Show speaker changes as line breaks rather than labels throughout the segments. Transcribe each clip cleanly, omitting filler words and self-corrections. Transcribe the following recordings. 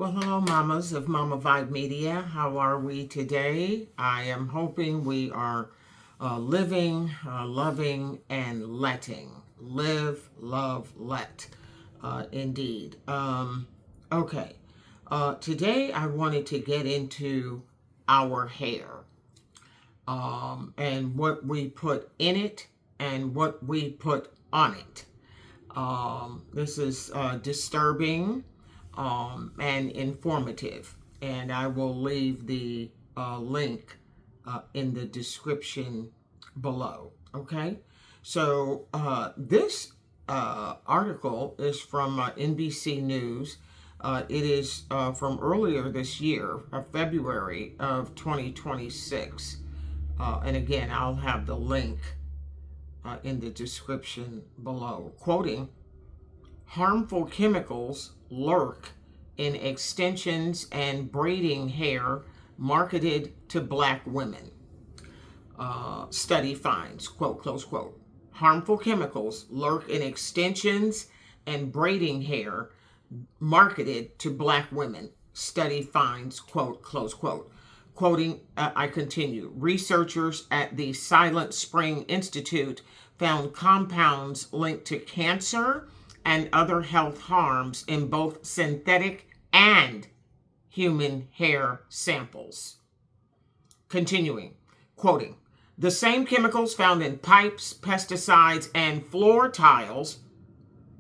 Well, hello, mamas of Mama Vibe Media. How are we today? I am hoping we are living, loving, and letting. Live, love, let. Indeed. Okay. Today I wanted to get into our hair and what we put in it and what we put on it. This is disturbing and informative, and I will leave the link in the description below. Okay, so this article is from NBC News. It is from earlier this year, February of 2026. And again, I'll have the link in the description below. Quoting, harmful chemicals lurk in extensions and braiding hair marketed to Black women. Study finds, quote, close quote, harmful chemicals lurk in extensions and braiding hair marketed to Black women. Study finds, quote, close quote. Quoting, I continue, researchers at the Silent Spring Institute found compounds linked to cancer and other health harms in both synthetic and human hair samples. Continuing, quoting, the same chemicals found in pipes, pesticides, and floor tiles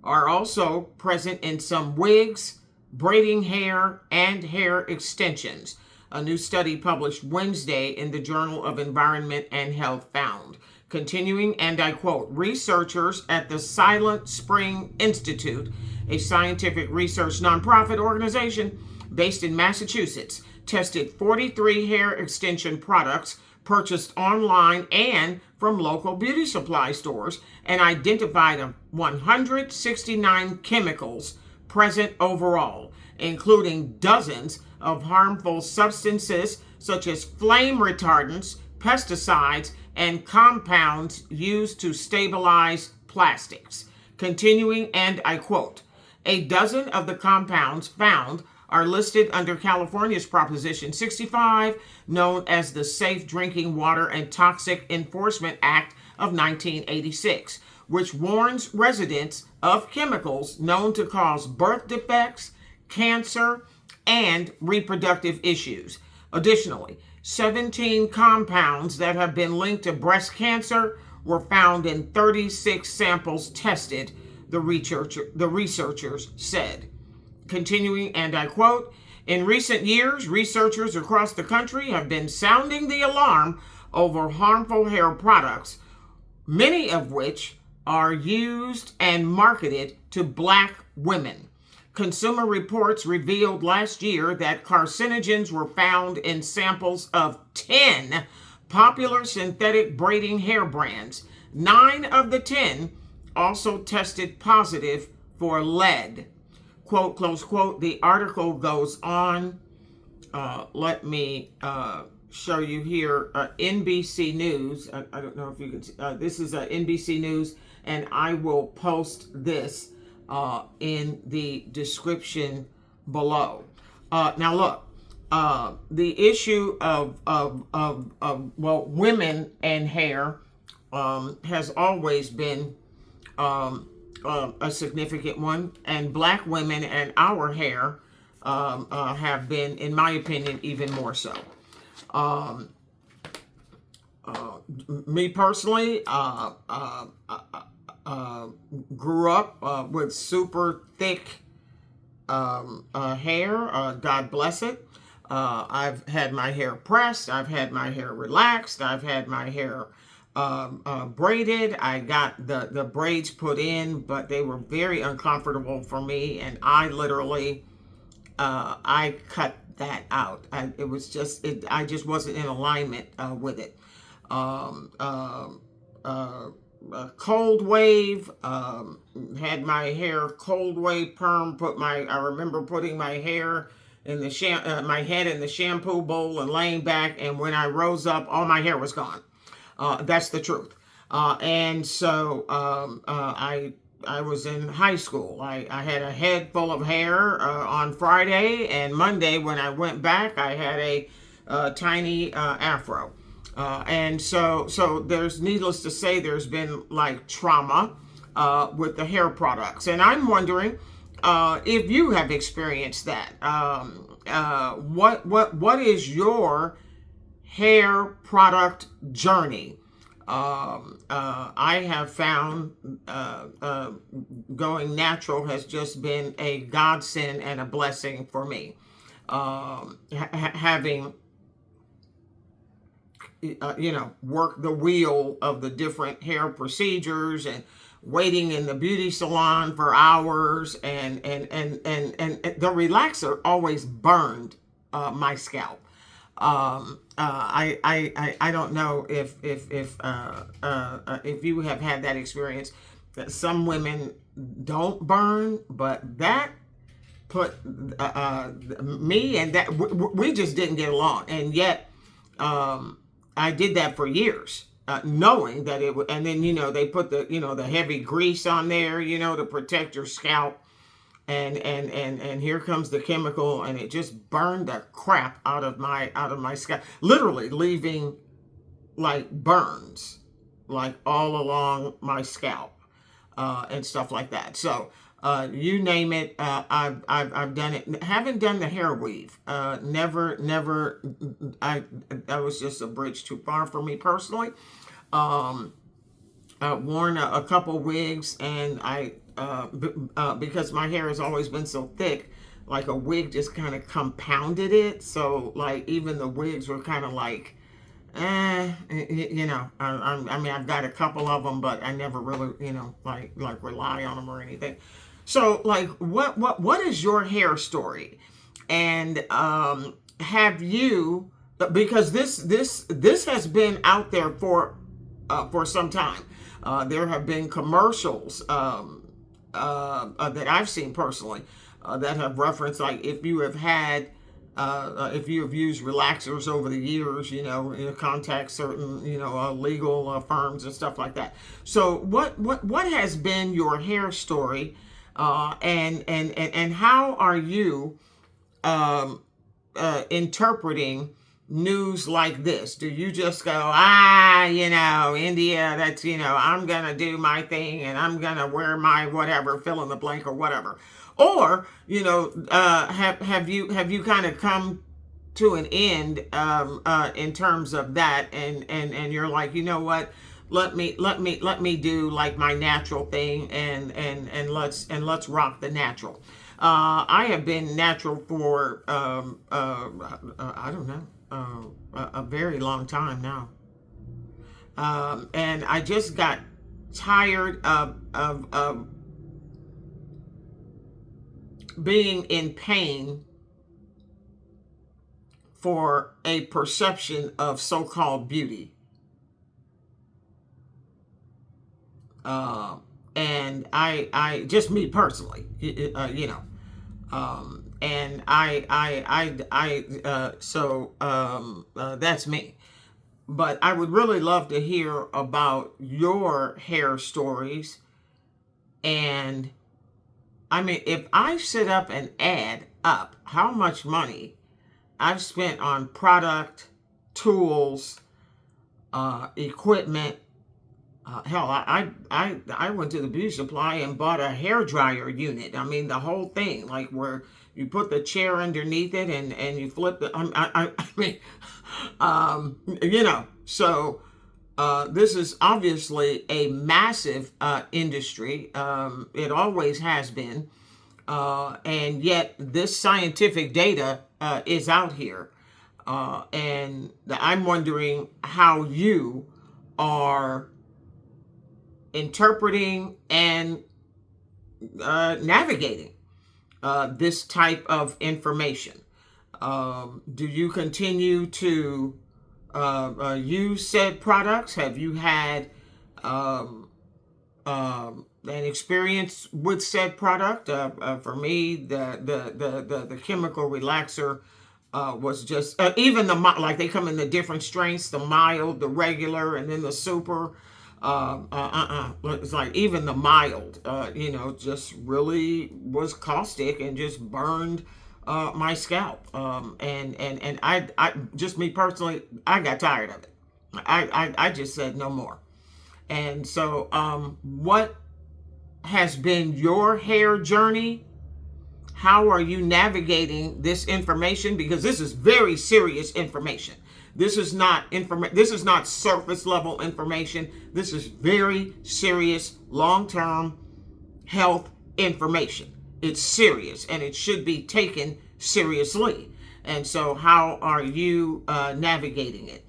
are also present in some wigs, braiding hair, and hair extensions. A new study published Wednesday in the Journal of Environment and Health found. Continuing, and I quote, researchers at the Silent Spring Institute, a scientific research nonprofit organization based in Massachusetts, tested 43 hair extension products purchased online and from local beauty supply stores and identified 169 chemicals present overall, including dozens of harmful substances such as flame retardants, pesticides, and compounds used to stabilize plastics. Continuing, and I quote, a dozen of the compounds found are listed under California's Proposition 65, known as the Safe Drinking Water and Toxic Enforcement Act of 1986, which warns residents of chemicals known to cause birth defects, cancer, and reproductive issues. Additionally, 17 compounds that have been linked to breast cancer were found in 36 samples tested, the researchers said. Continuing, and I quote, in recent years, researchers across the country have been sounding the alarm over harmful hair products, many of which are used and marketed to Black women. Consumer Reports revealed last year that carcinogens were found in samples of 10 popular synthetic braiding hair brands. 9 of the 10 also tested positive for lead. Quote, close quote. The article goes on. Let me show you here. NBC News. I don't know if you can see. This is NBC News, and I will post this in the description below. Now look, the issue of women and hair has always been a significant one, and Black women and our hair have been, in my opinion, even more so. Me personally, grew up with super thick hair. God bless it. I've had my hair pressed. I've had my hair relaxed. I've had my hair braided. I got the braids put in, but they were very uncomfortable for me, and I literally I cut that out. I just wasn't in alignment with it. Cold wave, had my hair cold wave perm. I remember putting my hair in the my head in the shampoo bowl and laying back, and when I rose up, all my hair was gone. That's the truth. And so I I was in high school. I had a head full of hair on Friday, and Monday when I went back, I had a tiny afro. And so there's, needless to say, there's been like trauma with the hair products, and I'm wondering if you have experienced that. What is your hair product journey? I have found going natural has just been a godsend and a blessing for me. Having worked the wheel of the different hair procedures and waiting in the beauty salon for hours, and the relaxer always burned my scalp. I don't know if you have had that experience. That some women don't burn, but that put me and that we just didn't get along, and yet I did that for years, knowing that it would. And then they put the heavy grease on there, to protect your scalp. And here comes the chemical, and it just burned the crap out of my scalp, literally leaving like burns like all along my scalp, and stuff like that. So you name it, I've done it. Haven't done the hair weave. Never. That was just a bridge too far for me personally. Worn a couple wigs, and because my hair has always been so thick, like a wig just kind of compounded it. So like even the wigs were kind of like, I mean, I've got a couple of them, but I never really, like rely on them or anything. So like, what is your hair story? And have you, because this has been out there for some time. There have been commercials that I've seen personally that have referenced, like, if you have had, if you have used relaxers over the years, contact certain, legal firms and stuff like that. So what has been your hair story, and how are you interpreting news like this? Do you just go, India, that's, I'm going to do my thing and I'm going to wear my whatever, fill in the blank or whatever? Or, have you kind of come to an end in terms of that, and you're like, you know what? Let me do like my natural thing, and let's rock the natural. I have been natural for I don't know, a very long time now, and I just got tired of being in pain for a perception of so-called beauty. And I just me personally, and that's me. But I would really love to hear about your hair stories. And I mean, if I sit up and add up how much money I've spent on product, tools, equipment. Hell, I went to the beauty supply and bought a hair dryer unit. I mean, the whole thing, like where you put the chair underneath it and you flip the. I mean, So this is obviously a massive industry. It always has been, and yet this scientific data is out here, and I'm wondering how you are interpreting and navigating this type of information. Do you continue to use said products? Have you had an experience with said product? For me, the chemical relaxer was just even like they come in the different strengths: the mild, the regular, and then the super. It's like even the mild, just really was caustic and just burned my scalp. And I just me personally, I got tired of it. I just said no more. And so, what has been your hair journey? How are you navigating this information? Because this is very serious information. This is not This is not surface level information. This is very serious, long-term health information. It's serious and it should be taken seriously. And so, how are you navigating it?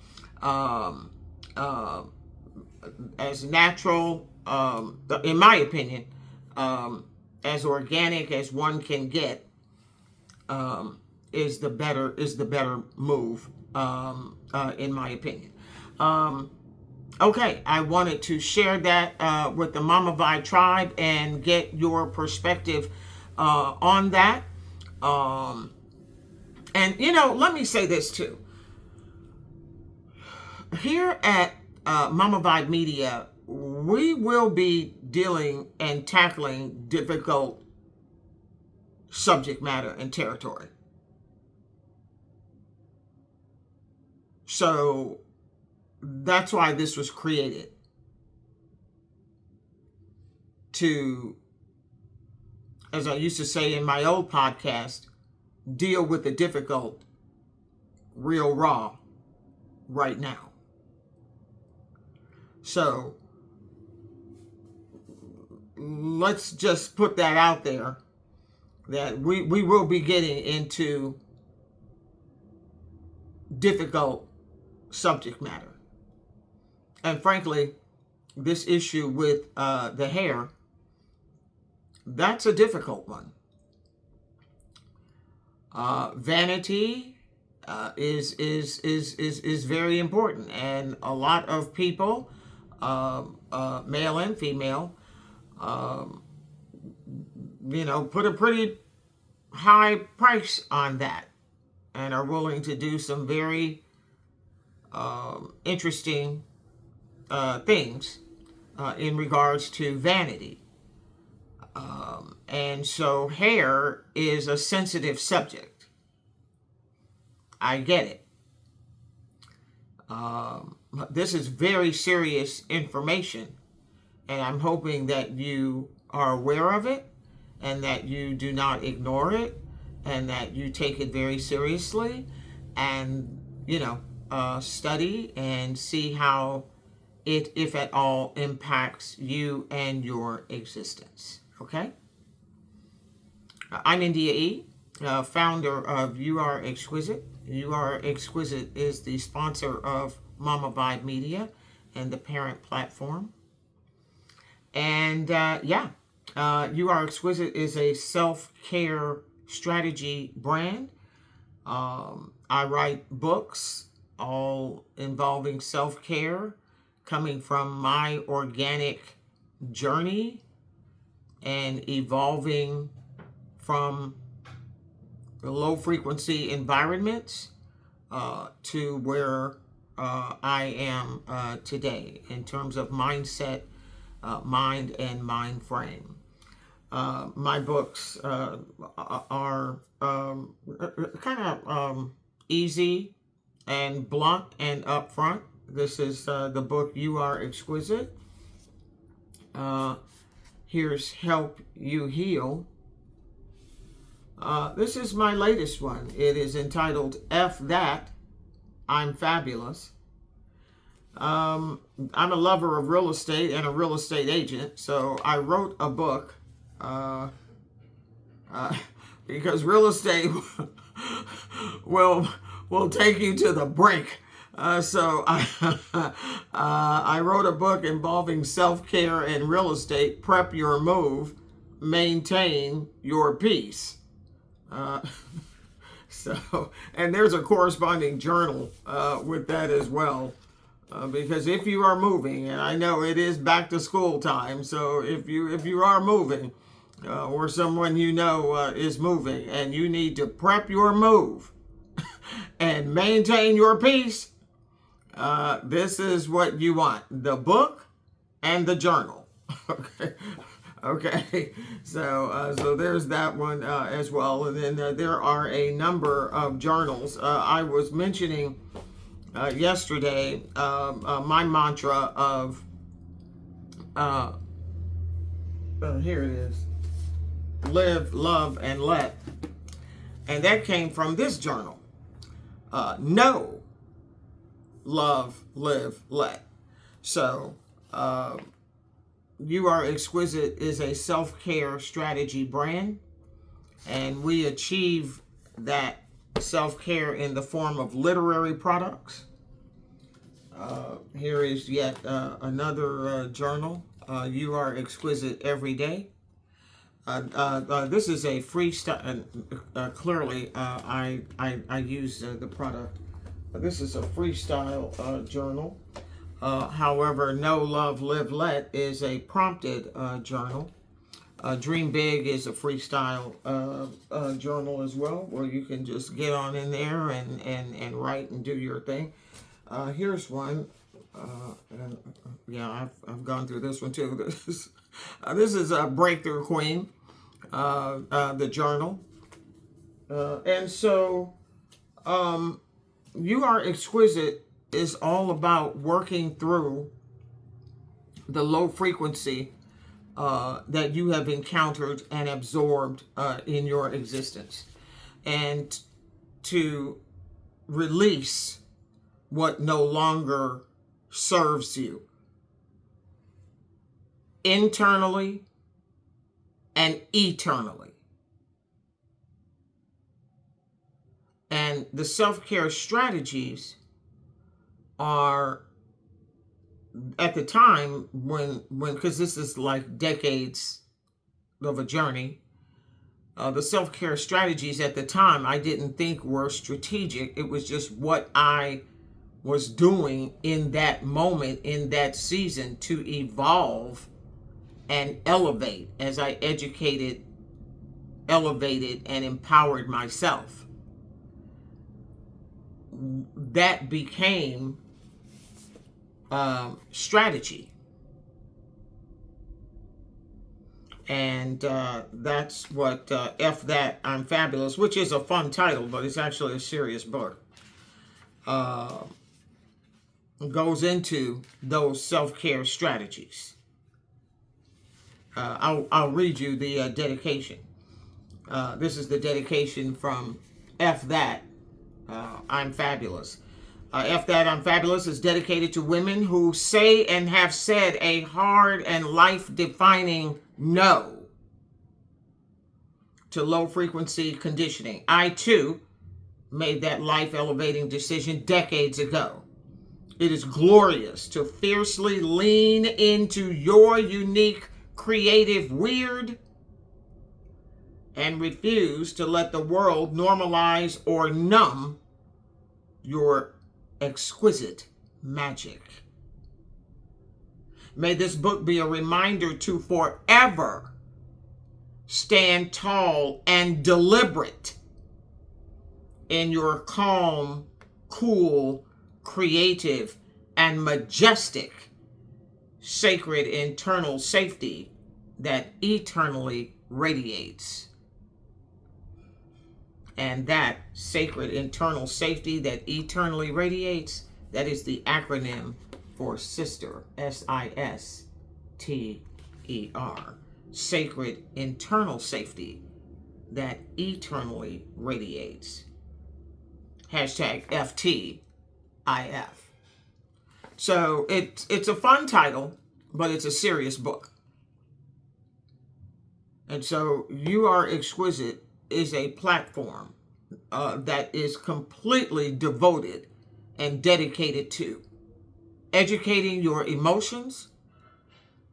As natural, in my opinion, as organic as one can get, is the better move, in my opinion. Okay, I wanted to share that with the Mama Vibe tribe and get your perspective on that. And let me say this too. Here at Mama Vibe Media, we will be dealing and tackling difficult subject matter and territory. So that's why this was created, to, as I used to say in my old podcast, deal with the difficult real raw right now. So let's just put that out there, that we will be getting into difficult subject matter. And frankly, this issue with the hair, that's a difficult one. Vanity is very important, and a lot of people, male and female, put a pretty high price on that, and are willing to do some very interesting things in regards to vanity. And so hair is a sensitive subject. I get it. This is very serious information, and I'm hoping that you are aware of it and that you do not ignore it and that you take it very seriously and, study and see how it, if at all, impacts you and your existence. Okay? I'm India E., founder of You Are Exquisite. You Are Exquisite is the sponsor of Mama Vibe Media and the parent platform. And You Are Exquisite is a self-care strategy brand. I write books all involving self-care, coming from my organic journey and evolving from the low frequency environments to where I am today in terms of mindset, mind, and mind frame. My books are kind of easy and blunt and upfront. This is the book You Are Exquisite. Here's Help You Heal. This is my latest one. It is entitled F That, I'm Fabulous. I'm a lover of real estate and a real estate agent, so I wrote a book because real estate will take you to the brink. So I wrote a book involving self-care and real estate. Prep your move, maintain your peace. And there's a corresponding journal with that as well. Because if you are moving, and I know it is back to school time, so if you are moving, or someone is moving, and you need to prep your move and maintain your peace, this is what you want. The book and the journal. Okay. Okay, so there's that one as well, and then there are a number of journals. I was mentioning yesterday my mantra of here it is: live, love, and let, and that came from this journal. Know, love, live, let. So. You Are Exquisite is a self-care strategy brand, and we achieve that self-care in the form of literary products. Here is yet another journal. You Are Exquisite Every Day. This is a freestyle. Clearly, I use the product. This is a freestyle journal. However, Know, Love, Live, Let is a prompted journal. Dream Big is a freestyle journal as well, where you can just get on in there and write and do your thing. Here's one. And, yeah, I've gone through this one too. This is a Breakthrough Queen, the journal. And so You Are Exquisite is all about working through the low frequency that you have encountered and absorbed in your existence, and to release what no longer serves you internally and eternally. And the self-care strategies are, at the time when because this is like decades of a journey, the self-care strategies at the time I didn't think were strategic. It was just what I was doing in that moment, in that season, to evolve and elevate as I educated, elevated, and empowered myself. That became strategy. And that's what F That, I'm Fabulous, which is a fun title, but it's actually a serious book, goes into those self-care strategies. I'll read you the dedication. This is the dedication from F That, I'm Fabulous. F That, I'm Fabulous is dedicated to women who say and have said a hard and life-defining no to low-frequency conditioning. I, too, made that life-elevating decision decades ago. It is glorious to fiercely lean into your unique, creative, weird, and refuse to let the world normalize or numb your exquisite magic. May this book be a reminder to forever stand tall and deliberate in your calm, cool, creative, and majestic, sacred internal safety that eternally radiates. And that sacred internal safety that eternally radiates, that is the acronym for sister, SISTER. Sacred internal safety that eternally radiates. Hashtag FTIF. So it's a fun title, but it's a serious book. And so You Are Exquisite is a platform that is completely devoted and dedicated to educating your emotions,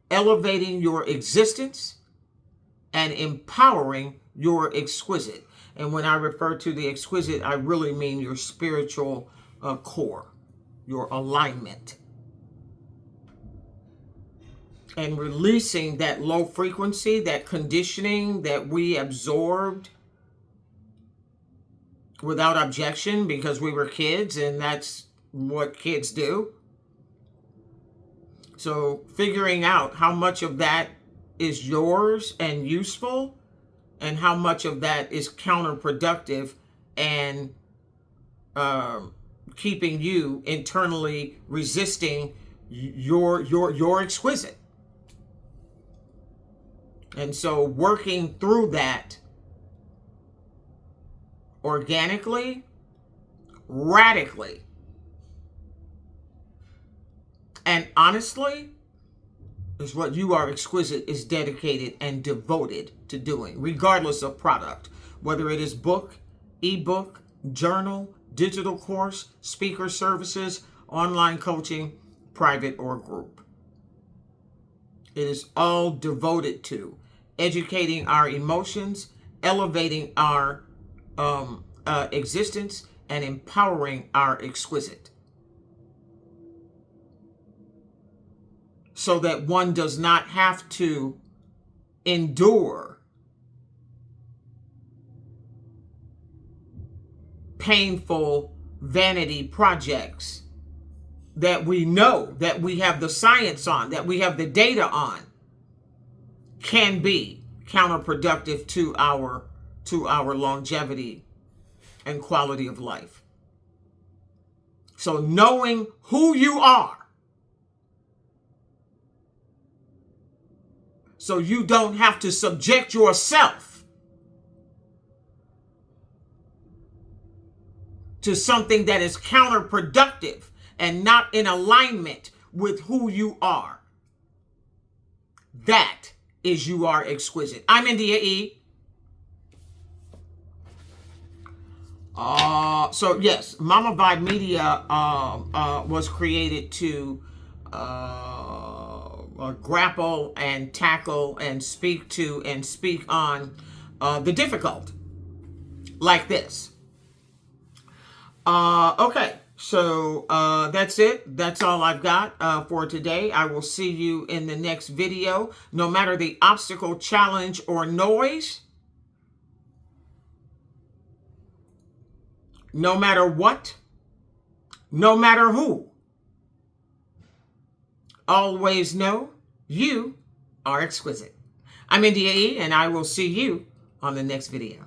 elevating your existence, and empowering your exquisite. And when I refer to the exquisite, I really mean your spiritual core, your alignment. And releasing that low frequency, that conditioning that we absorbed without objection because we were kids and that's what kids do. So figuring out how much of that is yours and useful, and how much of that is counterproductive and keeping you internally resisting your exquisite. And so working through that organically, radically, and honestly is what You Are Exquisite is dedicated and devoted to doing, regardless of product, whether it is book, ebook, journal, digital course, speaker services, online coaching, private or group. It is all devoted to educating our emotions, elevating our existence, and empowering our exquisite, so that one does not have to endure painful vanity projects that we know, that we have the science on, that we have the data on, can be counterproductive to our longevity and quality of life. So knowing who you are, so you don't have to subject yourself to something that is counterproductive and not in alignment with who you are. That is You Are Exquisite. I'm India E. So yes, Mama Vibe Media was created to grapple and tackle and speak to and speak on the difficult, like this. Okay, so that's it. That's all I've got for today. I will see you in the next video. No matter the obstacle, challenge, or noise, no matter what, no matter who, always know you are exquisite. I'm India E, and I will see you on the next video.